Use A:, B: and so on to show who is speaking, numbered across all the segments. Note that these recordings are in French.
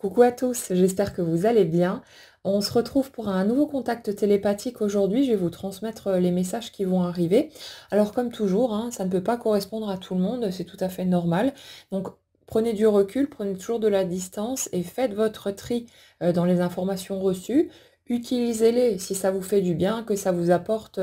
A: Coucou à tous, j'espère que vous allez bien. On se retrouve pour un nouveau contact télépathique aujourd'hui. Je vais vous transmettre les messages qui vont arriver. Alors comme toujours, hein, ça ne peut pas correspondre à tout le monde, c'est tout à fait normal. Donc prenez du recul, prenez toujours de la distance et faites votre tri dans les informations reçues. Utilisez-les si ça vous fait du bien, que ça vous apporte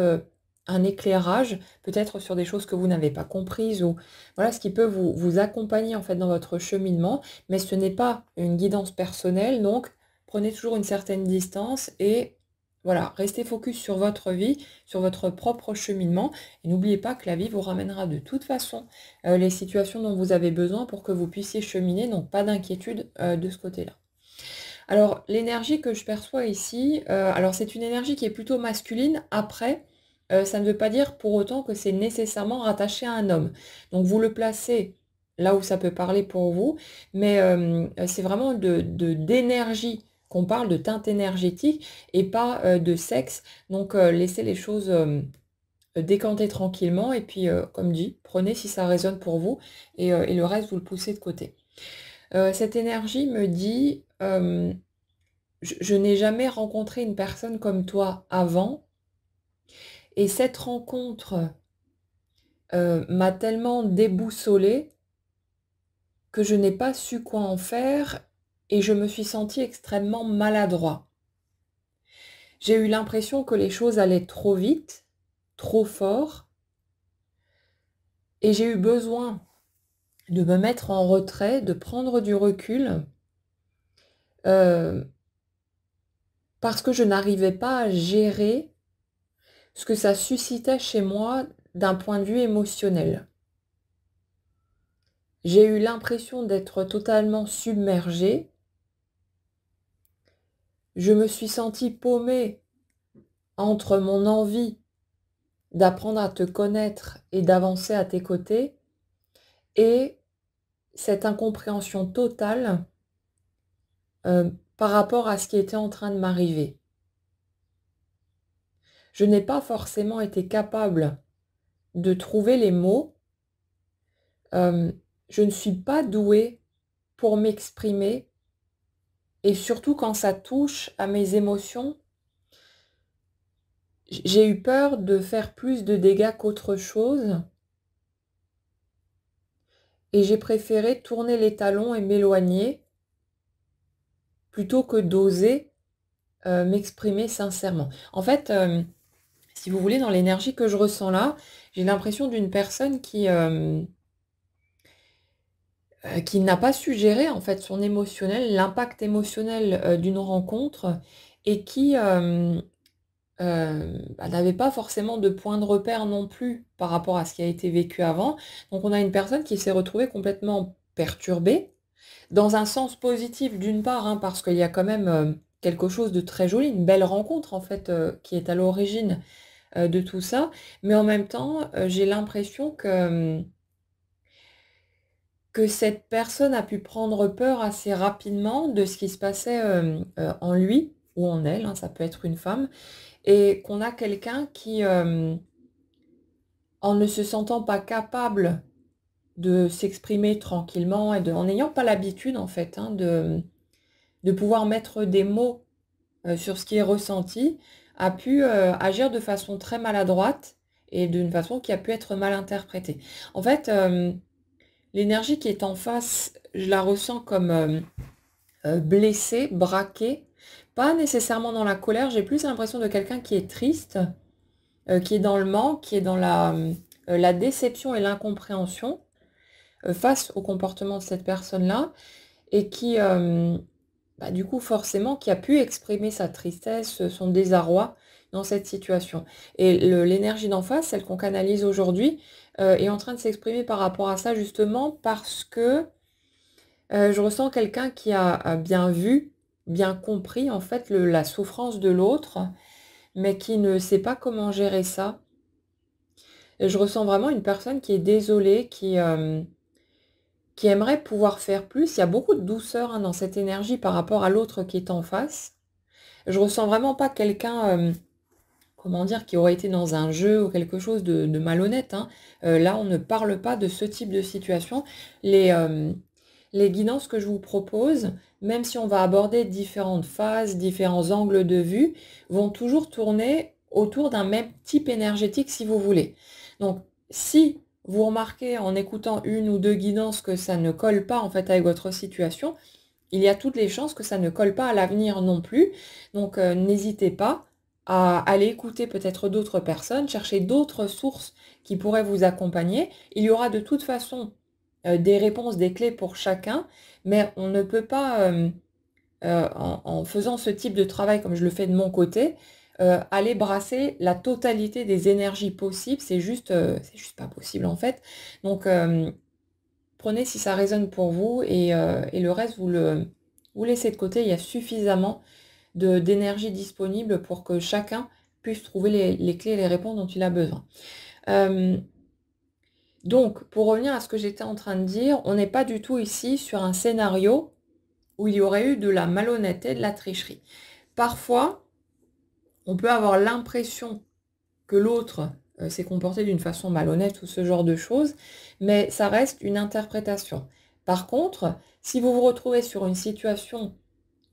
A: un éclairage, peut-être sur des choses que vous n'avez pas comprises ou voilà ce qui peut vous accompagner en fait dans votre cheminement. Mais ce n'est pas une guidance personnelle, donc prenez toujours une certaine distance et voilà, restez focus sur votre vie, sur votre propre cheminement. Et n'oubliez pas que la vie vous ramènera de toute façon les situations dont vous avez besoin pour que vous puissiez cheminer, donc pas d'inquiétude de ce côté-là. Alors, l'énergie que je perçois ici, alors c'est une énergie qui est plutôt masculine. Après, ça ne veut pas dire pour autant que c'est nécessairement rattaché à un homme. Donc, vous le placez là où ça peut parler pour vous, mais c'est vraiment d'énergie qu'on parle, de teinte énergétique et pas de sexe. Donc, laissez les choses décanter tranquillement et puis, comme dit, prenez si ça résonne pour vous et le reste, vous le poussez de côté. Cette énergie me dit, je n'ai jamais rencontré une personne comme toi avant et cette rencontre m'a tellement déboussolée que je n'ai pas su quoi en faire et je me suis sentie extrêmement maladroit. J'ai eu l'impression que les choses allaient trop vite, trop fort et j'ai eu besoin de me mettre en retrait, de prendre du recul parce que je n'arrivais pas à gérer ce que ça suscitait chez moi d'un point de vue émotionnel. J'ai eu l'impression d'être totalement submergée. Je me suis sentie paumée entre mon envie d'apprendre à te connaître et d'avancer à tes côtés et cette incompréhension totale par rapport à ce qui était en train de m'arriver. Je n'ai pas forcément été capable de trouver les mots. Je ne suis pas douée pour m'exprimer et surtout quand ça touche à mes émotions, j'ai eu peur de faire plus de dégâts qu'autre chose et j'ai préféré tourner les talons et m'éloigner plutôt que d'oser m'exprimer sincèrement. En fait, si vous voulez, dans l'énergie que je ressens là, j'ai l'impression d'une personne qui n'a pas su gérer en fait son émotionnel, l'impact émotionnel d'une rencontre et qui n'avait pas forcément de point de repère non plus par rapport à ce qui a été vécu avant. Donc on a une personne qui s'est retrouvée complètement perturbée, dans un sens positif d'une part, hein, parce qu'il y a quand même quelque chose de très joli, une belle rencontre en fait qui est à l'origine de tout ça, mais en même temps j'ai l'impression que cette personne a pu prendre peur assez rapidement de ce qui se passait en lui ou en elle, hein, ça peut être une femme, et qu'on a quelqu'un qui, en ne se sentant pas capable de s'exprimer tranquillement et en n'ayant pas l'habitude en fait hein, de pouvoir mettre des mots sur ce qui est ressenti, a pu agir de façon très maladroite et d'une façon qui a pu être mal interprétée. En fait, l'énergie qui est en face, je la ressens comme blessée, braquée, pas nécessairement dans la colère, j'ai plus l'impression de quelqu'un qui est triste, qui est dans le manque, qui est dans la déception et l'incompréhension face au comportement de cette personne-là, et qui, du coup, forcément, qui a pu exprimer sa tristesse, son désarroi dans cette situation. Et l'énergie d'en face, celle qu'on canalise aujourd'hui, est en train de s'exprimer par rapport à ça, justement, parce que je ressens quelqu'un qui a bien vu, bien compris, en fait, la souffrance de l'autre, mais qui ne sait pas comment gérer ça. Et je ressens vraiment une personne qui est désolée, qui aimerait pouvoir faire plus. Il y a beaucoup de douceur hein, dans cette énergie par rapport à l'autre qui est en face. Je ressens vraiment pas quelqu'un, comment dire, qui aurait été dans un jeu ou quelque chose de malhonnête, hein. Là, on ne parle pas de ce type de situation. les guidances que je vous propose, même si on va aborder différentes phases, différents angles de vue, vont toujours tourner autour d'un même type énergétique si vous voulez. Donc, si vous remarquez en écoutant une ou deux guidances que ça ne colle pas en fait avec votre situation, il y a toutes les chances que ça ne colle pas à l'avenir non plus. Donc, n'hésitez pas à aller écouter peut-être d'autres personnes, chercher d'autres sources qui pourraient vous accompagner. Il y aura de toute façon des réponses, des clés pour chacun, mais on ne peut pas, en faisant ce type de travail comme je le fais de mon côté, aller brasser la totalité des énergies possibles. C'est juste pas possible en fait. Donc, prenez si ça résonne pour vous et le reste, vous laissez de côté. Il y a suffisamment d'énergie disponible pour que chacun puisse trouver les clés et les réponses dont il a besoin. Donc, pour revenir à ce que j'étais en train de dire, on n'est pas du tout ici sur un scénario où il y aurait eu de la malhonnêteté, de la tricherie. Parfois, on peut avoir l'impression que l'autre s'est comporté d'une façon malhonnête ou ce genre de choses, mais ça reste une interprétation. Par contre, si vous vous retrouvez sur une situation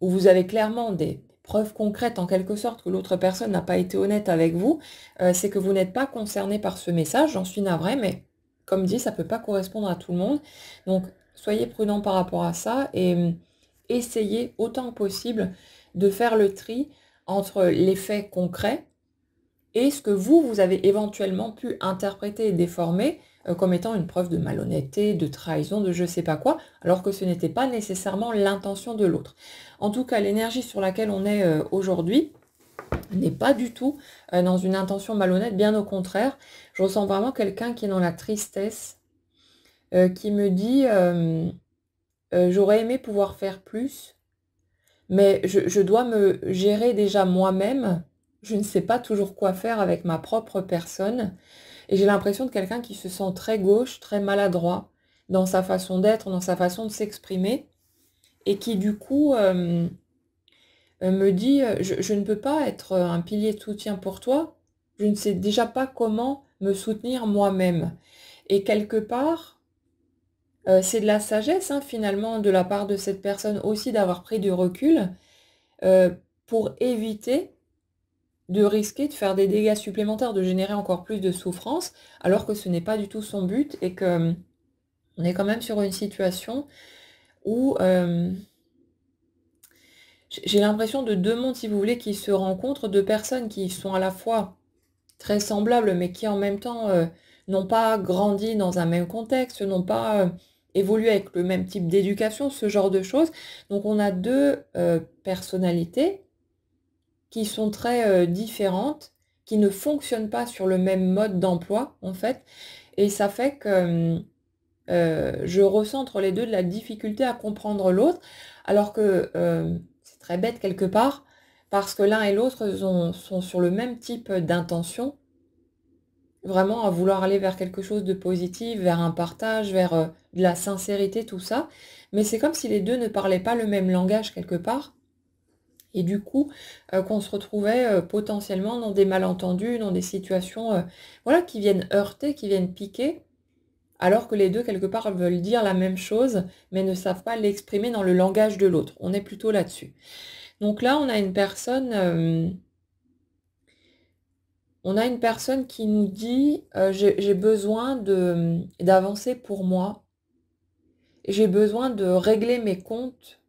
A: où vous avez clairement des preuves concrètes en quelque sorte que l'autre personne n'a pas été honnête avec vous, c'est que vous n'êtes pas concerné par ce message, j'en suis navrée, mais comme dit, ça ne peut pas correspondre à tout le monde. Donc, soyez prudent par rapport à ça et essayez autant que possible de faire le tri entre les faits concrets et ce que vous avez éventuellement pu interpréter et déformer comme étant une preuve de malhonnêteté, de trahison, de je sais pas quoi, alors que ce n'était pas nécessairement l'intention de l'autre. En tout cas, l'énergie sur laquelle on est aujourd'hui n'est pas du tout dans une intention malhonnête, bien au contraire. Je ressens vraiment quelqu'un qui est dans la tristesse, qui me dit j'aurais aimé pouvoir faire plus, mais je dois me gérer déjà moi-même. Je ne sais pas toujours quoi faire avec ma propre personne. Et j'ai l'impression de quelqu'un qui se sent très gauche, très maladroit dans sa façon d'être, dans sa façon de s'exprimer. Et qui du coup me dit, je ne peux pas être un pilier de soutien pour toi. Je ne sais déjà pas comment me soutenir moi-même. Et quelque part, c'est de la sagesse, hein, finalement, de la part de cette personne aussi d'avoir pris du recul pour éviter de risquer de faire des dégâts supplémentaires, de générer encore plus de souffrance, alors que ce n'est pas du tout son but et que on est quand même sur une situation où j'ai l'impression de deux mondes, si vous voulez, qui se rencontrent, deux personnes qui sont à la fois très semblables, mais qui en même temps n'ont pas grandi dans un même contexte, n'ont pas évolué avec le même type d'éducation, ce genre de choses. Donc on a deux personnalités qui sont très différentes, qui ne fonctionnent pas sur le même mode d'emploi, en fait. Et ça fait que je ressens entre les deux de la difficulté à comprendre l'autre, alors que c'est très bête quelque part, parce que l'un et l'autre sont sur le même type d'intention, vraiment à vouloir aller vers quelque chose de positif, vers un partage, vers de la sincérité, tout ça. Mais c'est comme si les deux ne parlaient pas le même langage quelque part. Et du coup, qu'on se retrouvait potentiellement dans des malentendus, dans des situations voilà, qui viennent heurter, qui viennent piquer, alors que les deux, quelque part, veulent dire la même chose, mais ne savent pas l'exprimer dans le langage de l'autre. On est plutôt là-dessus. Donc là, on a une personne qui nous dit j'ai besoin d'avancer pour moi, j'ai besoin de régler mes comptes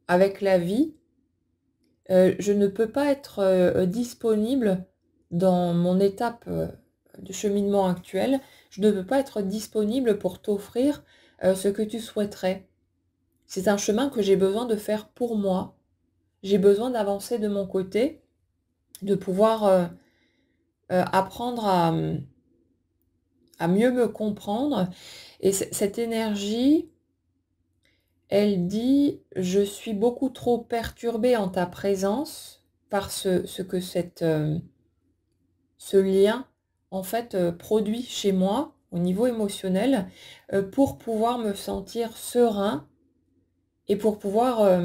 A: avec la vie. Je ne peux pas être disponible dans mon étape de cheminement actuel. Je ne peux pas être disponible pour t'offrir ce que tu souhaiterais. C'est un chemin que j'ai besoin de faire pour moi. J'ai besoin d'avancer de mon côté, de pouvoir apprendre à mieux me comprendre. Et cette énergie, elle dit, je suis beaucoup trop perturbée en ta présence par ce que ce lien, en fait, produit chez moi au niveau émotionnel pour pouvoir me sentir serein et pour pouvoir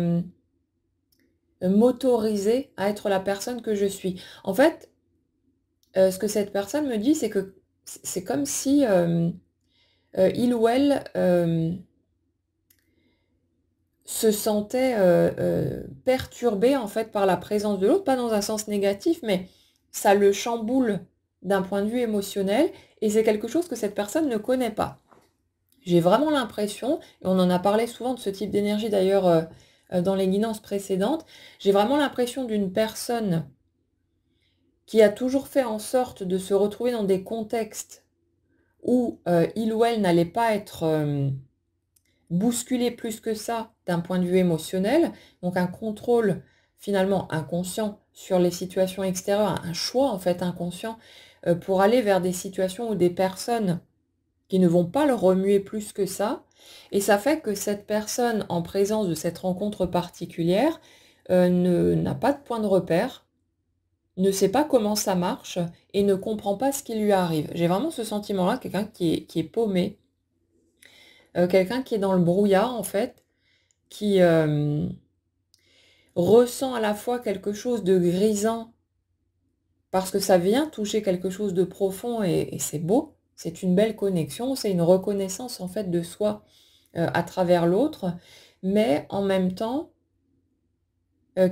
A: m'autoriser à être la personne que je suis. En fait, ce que cette personne me dit, c'est que c'est comme si il ou elle se sentait perturbé en fait par la présence de l'autre, pas dans un sens négatif, mais ça le chamboule d'un point de vue émotionnel, et c'est quelque chose que cette personne ne connaît pas. J'ai vraiment l'impression, et on en a parlé souvent de ce type d'énergie d'ailleurs dans les guidances précédentes, j'ai vraiment l'impression d'une personne qui a toujours fait en sorte de se retrouver dans des contextes où il ou elle n'allait pas être bousculé plus que ça d'un point de vue émotionnel, donc un contrôle finalement inconscient sur les situations extérieures, un choix en fait inconscient pour aller vers des situations ou des personnes qui ne vont pas le remuer plus que ça. Et ça fait que cette personne, en présence de cette rencontre particulière, n'a pas de point de repère, ne sait pas comment ça marche et ne comprend pas ce qui lui arrive. J'ai vraiment ce sentiment-là, quelqu'un qui est paumé, quelqu'un qui est dans le brouillard en fait, qui ressent à la fois quelque chose de grisant parce que ça vient toucher quelque chose de profond et c'est beau, c'est une belle connexion, c'est une reconnaissance en fait de soi à travers l'autre, mais en même temps,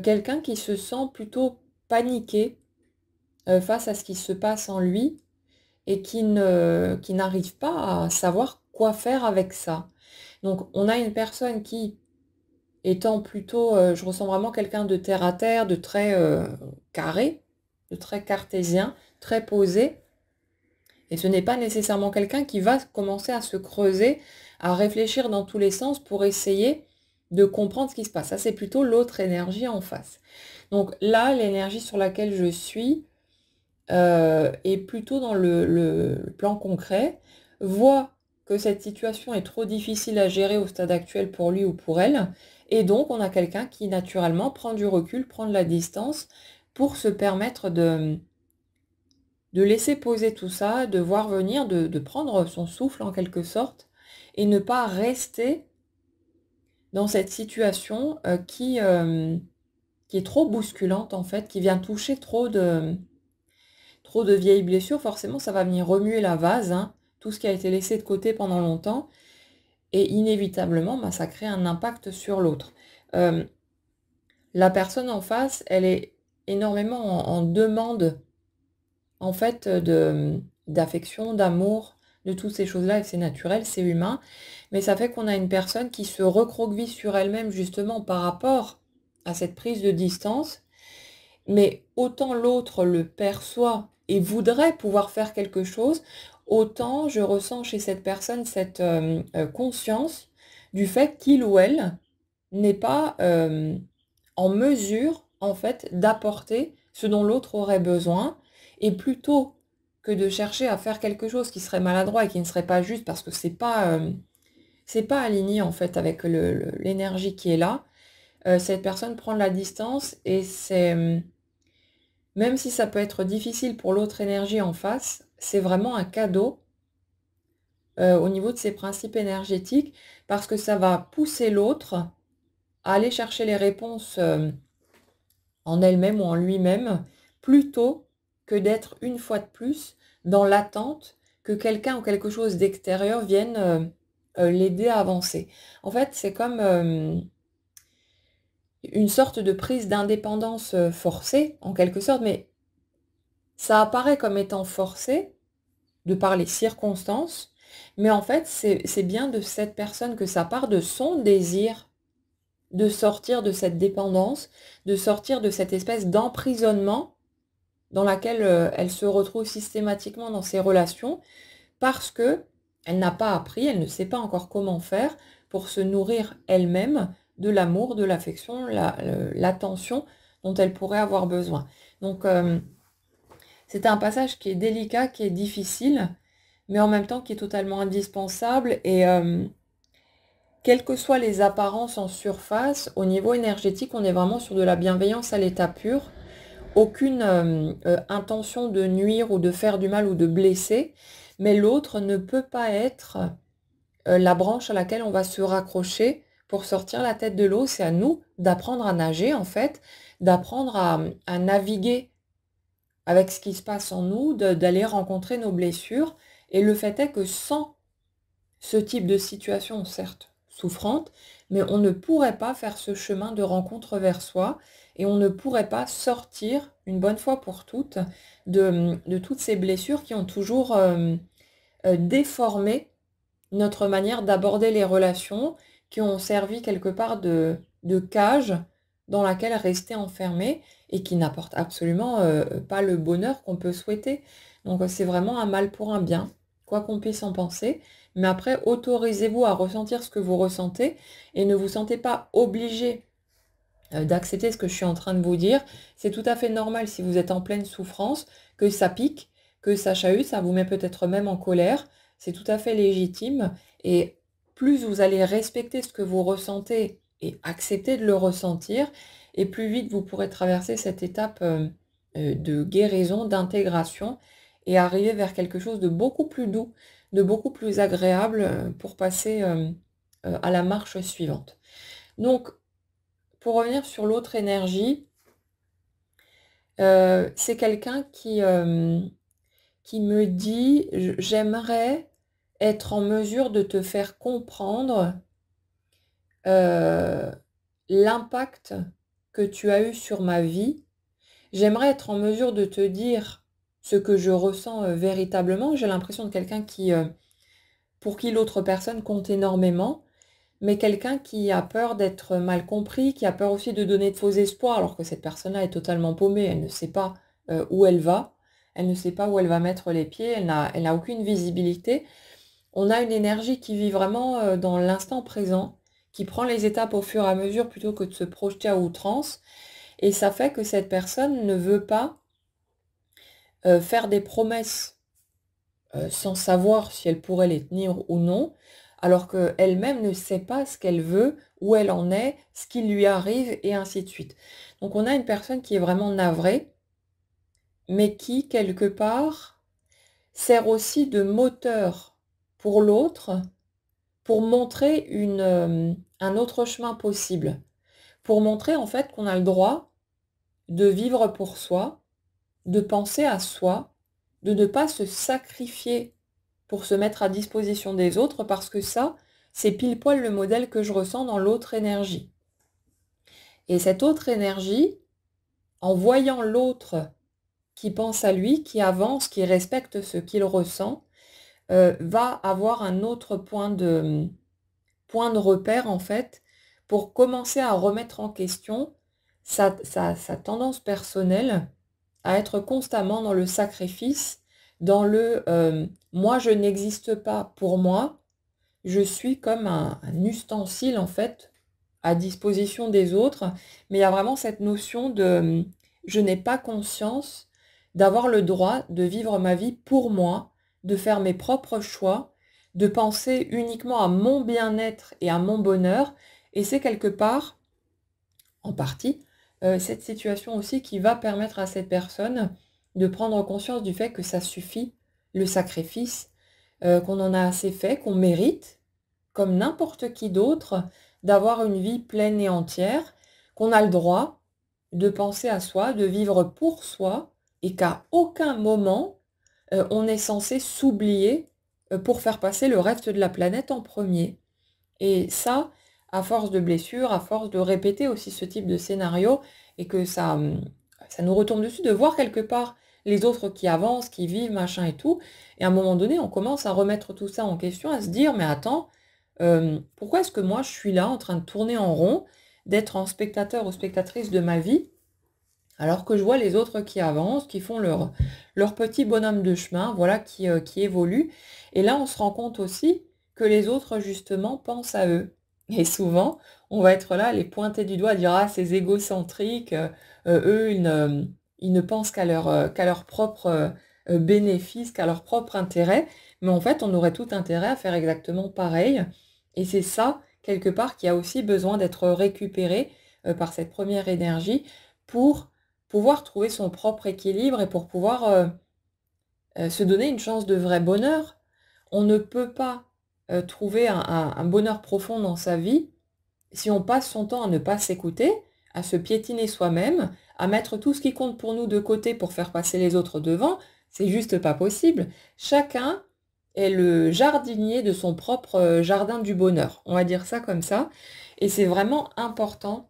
A: quelqu'un qui se sent plutôt paniqué face à ce qui se passe en lui et qui n'arrive pas à savoir quoi faire avec ça. Donc on a une personne qui, étant plutôt, je ressens vraiment quelqu'un de terre à terre, de très carré, de très cartésien, très posé. Et ce n'est pas nécessairement quelqu'un qui va commencer à se creuser, à réfléchir dans tous les sens pour essayer de comprendre ce qui se passe. Ça, c'est plutôt l'autre énergie en face. Donc là, l'énergie sur laquelle je suis est plutôt dans le plan concret, voit que cette situation est trop difficile à gérer au stade actuel pour lui ou pour elle, et donc on a quelqu'un qui naturellement prend du recul, prend de la distance pour se permettre de laisser poser tout ça, de voir venir, de prendre son souffle en quelque sorte, et ne pas rester dans cette situation qui est trop bousculante en fait, qui vient toucher trop de vieilles blessures. Forcément ça va venir remuer la vase, hein, tout ce qui a été laissé de côté pendant longtemps, et inévitablement bah, ça crée un impact sur l'autre. La personne en face, elle est énormément en demande en fait d'affection, d'amour, de toutes ces choses-là, et c'est naturel, c'est humain, mais ça fait qu'on a une personne qui se recroqueville sur elle-même justement par rapport à cette prise de distance, mais autant l'autre le perçoit et voudrait pouvoir faire quelque chose, autant je ressens chez cette personne cette conscience du fait qu'il ou elle n'est pas en mesure en fait d'apporter ce dont l'autre aurait besoin, et plutôt que de chercher à faire quelque chose qui serait maladroit et qui ne serait pas juste parce que c'est pas aligné en fait avec l'énergie qui est là, cette personne prend de la distance, et c'est même si ça peut être difficile pour l'autre énergie en face, c'est vraiment un cadeau au niveau de ses principes énergétiques, parce que ça va pousser l'autre à aller chercher les réponses en elle-même ou en lui-même, plutôt que d'être une fois de plus dans l'attente que quelqu'un ou quelque chose d'extérieur vienne l'aider à avancer. En fait, c'est comme une sorte de prise d'indépendance forcée, en quelque sorte, mais ça apparaît comme étant forcé de par les circonstances, mais en fait, c'est bien de cette personne que ça part, de son désir de sortir de cette dépendance, de sortir de cette espèce d'emprisonnement dans laquelle elle se retrouve systématiquement dans ses relations, parce que elle n'a pas appris, elle ne sait pas encore comment faire pour se nourrir elle-même de l'amour, de l'affection, l'attention dont elle pourrait avoir besoin. Donc c'est un passage qui est délicat, qui est difficile, mais en même temps qui est totalement indispensable, et quelles que soient les apparences en surface, au niveau énergétique, on est vraiment sur de la bienveillance à l'état pur. Aucune intention de nuire ou de faire du mal ou de blesser, mais l'autre ne peut pas être la branche à laquelle on va se raccrocher pour sortir la tête de l'eau. C'est à nous d'apprendre à nager, en fait, d'apprendre à naviguer avec ce qui se passe en nous, d'aller rencontrer nos blessures. Et le fait est que sans ce type de situation, certes, souffrante, mais on ne pourrait pas faire ce chemin de rencontre vers soi et on ne pourrait pas sortir, une bonne fois pour toutes, de toutes ces blessures qui ont toujours déformé notre manière d'aborder les relations, qui ont servi quelque part de cage dans laquelle rester enfermé et qui n'apportent absolument pas le bonheur qu'on peut souhaiter. Donc c'est vraiment un mal pour un bien, quoi qu'on puisse en penser. Mais après, autorisez-vous à ressentir ce que vous ressentez et ne vous sentez pas obligé d'accepter ce que je suis en train de vous dire. C'est tout à fait normal si vous êtes en pleine souffrance, que ça pique, que ça chahute, ça vous met peut-être même en colère. C'est tout à fait légitime. Et plus vous allez respecter ce que vous ressentez et accepter de le ressentir, et plus vite vous pourrez traverser cette étape de guérison, d'intégration, et arriver vers quelque chose de beaucoup plus doux, de beaucoup plus agréable pour passer à la marche suivante. Donc, pour revenir sur l'autre énergie, c'est quelqu'un qui me dit: J'aimerais être en mesure de te faire comprendre l'impact que tu as eu sur ma vie. J'aimerais être en mesure de te dire ce que je ressens véritablement. J'ai l'impression de quelqu'un pour qui l'autre personne compte énormément, mais quelqu'un qui a peur d'être mal compris, qui a peur aussi de donner de faux espoirs, alors que cette personne-là est totalement paumée, elle ne sait pas où elle va, elle ne sait pas où elle va mettre les pieds, elle n'a aucune visibilité. On a une énergie qui vit vraiment dans l'instant présent, qui prend les étapes au fur et à mesure plutôt que de se projeter à outrance, et ça fait que cette personne ne veut pas faire des promesses sans savoir si elle pourrait les tenir ou non, alors qu'elle-même ne sait pas ce qu'elle veut, où elle en est, ce qui lui arrive, et ainsi de suite. Donc on a une personne qui est vraiment navrée, mais qui, quelque part, sert aussi de moteur pour l'autre, pour montrer un autre chemin possible, pour montrer en fait qu'on a le droit de vivre pour soi, de penser à soi, de ne pas se sacrifier pour se mettre à disposition des autres, parce que ça, c'est pile poil le modèle que je ressens dans l'autre énergie. Et cette autre énergie, en voyant l'autre qui pense à lui, qui avance, qui respecte ce qu'il ressent, va avoir un autre point de repère, en fait, pour commencer à remettre en question sa tendance personnelle à être constamment dans le sacrifice, dans le moi je n'existe pas pour moi, je suis comme un ustensile en fait à disposition des autres, mais il y a vraiment cette notion de je n'ai pas conscience d'avoir le droit de vivre ma vie pour moi, de faire mes propres choix, de penser uniquement à mon bien-être et à mon bonheur, et c'est quelque part, en partie, cette situation aussi qui va permettre à cette personne de prendre conscience du fait que ça suffit, le sacrifice, qu'on en a assez fait, qu'on mérite, comme n'importe qui d'autre, d'avoir une vie pleine et entière, qu'on a le droit de penser à soi, de vivre pour soi, et qu'à aucun moment, on est censé s'oublier pour faire passer le reste de la planète en premier. Et ça, à force de blessures, à force de répéter aussi ce type de scénario, et que ça nous retombe dessus, de voir quelque part les autres qui avancent, qui vivent, machin et tout, et à un moment donné, on commence à remettre tout ça en question, à se dire, mais attends, pourquoi est-ce que moi je suis là en train de tourner en rond, d'être en spectateur ou spectatrice de ma vie, alors que je vois les autres qui avancent, qui font leur petit bonhomme de chemin, voilà, qui évoluent. Et là, on se rend compte aussi que les autres, justement, pensent à eux. Et souvent, on va être là, à les pointer du doigt, à dire, ah, ces égocentriques, eux, ils ne pensent qu'à leur propre bénéfice, qu'à leur propre intérêt. Mais en fait, on aurait tout intérêt à faire exactement pareil. Et c'est ça, quelque part, qui a aussi besoin d'être récupéré par cette première énergie pour pouvoir trouver son propre équilibre et pour pouvoir se donner une chance de vrai bonheur. On ne peut pas trouver un bonheur profond dans sa vie si on passe son temps à ne pas s'écouter, à se piétiner soi-même, à mettre tout ce qui compte pour nous de côté pour faire passer les autres devant. C'est juste pas possible. Chacun est le jardinier de son propre jardin du bonheur. On va dire ça comme ça. Et c'est vraiment important,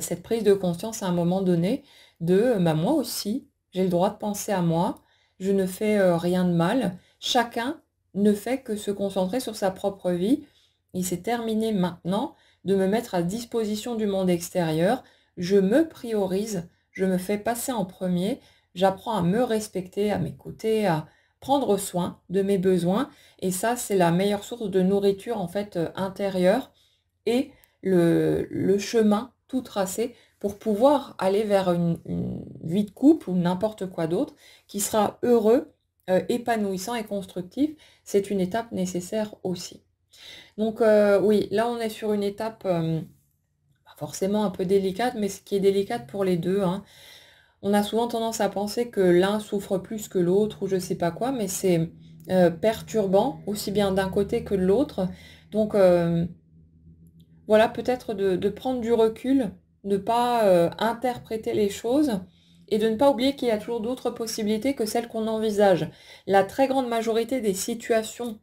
A: cette prise de conscience à un moment donné, de bah, moi aussi, j'ai le droit de penser à moi, je ne fais rien de mal. Chacun ne fait que se concentrer sur sa propre vie. Il s'est terminé maintenant de me mettre à disposition du monde extérieur. Je me priorise, je me fais passer en premier, j'apprends à me respecter, à m'écouter, à prendre soin de mes besoins. Et ça, c'est la meilleure source de nourriture en fait intérieure et le chemin tout tracé pour pouvoir aller vers une vie de couple ou n'importe quoi d'autre qui sera heureux, épanouissant et constructif. C'est une étape nécessaire aussi. Donc oui, là on est sur une étape pas forcément un peu délicate, mais ce qui est délicate pour les deux, hein. On a souvent tendance à penser que l'un souffre plus que l'autre ou je sais pas quoi, mais c'est perturbant aussi bien d'un côté que de l'autre. Donc voilà, peut-être de prendre du recul, de ne pas interpréter les choses et de ne pas oublier qu'il y a toujours d'autres possibilités que celles qu'on envisage. La très grande majorité des situations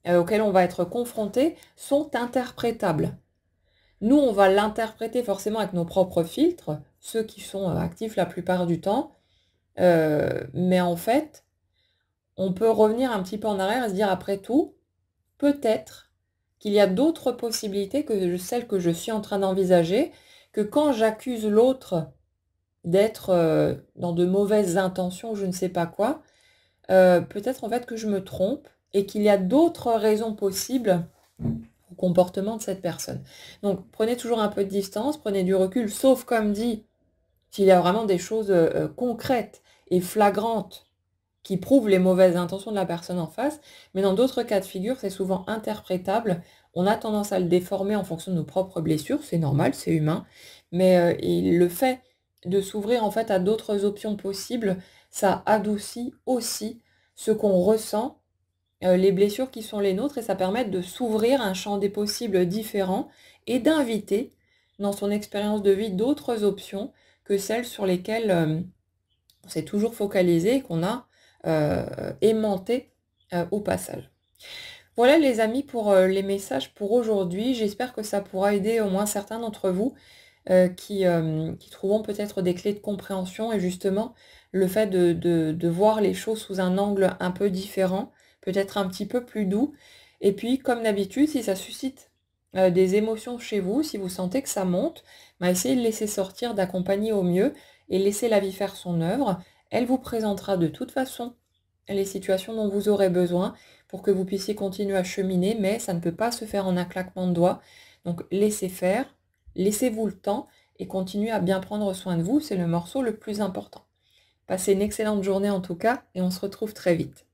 A: auxquelles on va être confronté sont interprétables. Nous, on va l'interpréter forcément avec nos propres filtres, ceux qui sont actifs la plupart du temps, mais en fait, on peut revenir un petit peu en arrière et se dire après tout, peut-être qu'il y a d'autres possibilités que celles que je suis en train d'envisager, que quand j'accuse l'autre d'être dans de mauvaises intentions, je ne sais pas quoi, peut-être en fait que je me trompe et qu'il y a d'autres raisons possibles au comportement de cette personne. Donc prenez toujours un peu de distance, prenez du recul, sauf comme dit, s'il y a vraiment des choses concrètes et flagrantes qui prouvent les mauvaises intentions de la personne en face, mais dans d'autres cas de figure, c'est souvent interprétable. On a tendance à le déformer en fonction de nos propres blessures, c'est normal, c'est humain, mais et le fait de s'ouvrir en fait à d'autres options possibles, ça adoucit aussi ce qu'on ressent, les blessures qui sont les nôtres, et ça permet de s'ouvrir à un champ des possibles différent et d'inviter dans son expérience de vie d'autres options que celles sur lesquelles on s'est toujours focalisé et qu'on a aimanté au passage. Voilà les amis pour les messages pour aujourd'hui. J'espère que ça pourra aider au moins certains d'entre vous qui trouveront peut-être des clés de compréhension et justement le fait de voir les choses sous un angle un peu différent, peut-être un petit peu plus doux. Et puis comme d'habitude, si ça suscite des émotions chez vous, si vous sentez que ça monte, bah, essayez de laisser sortir, d'accompagner au mieux et laisser la vie faire son œuvre. Elle vous présentera de toute façon les situations dont vous aurez besoin pour que vous puissiez continuer à cheminer, mais ça ne peut pas se faire en un claquement de doigts. Donc laissez faire, laissez-vous le temps et continuez à bien prendre soin de vous, c'est le morceau le plus important. Passez une excellente journée en tout cas et on se retrouve très vite.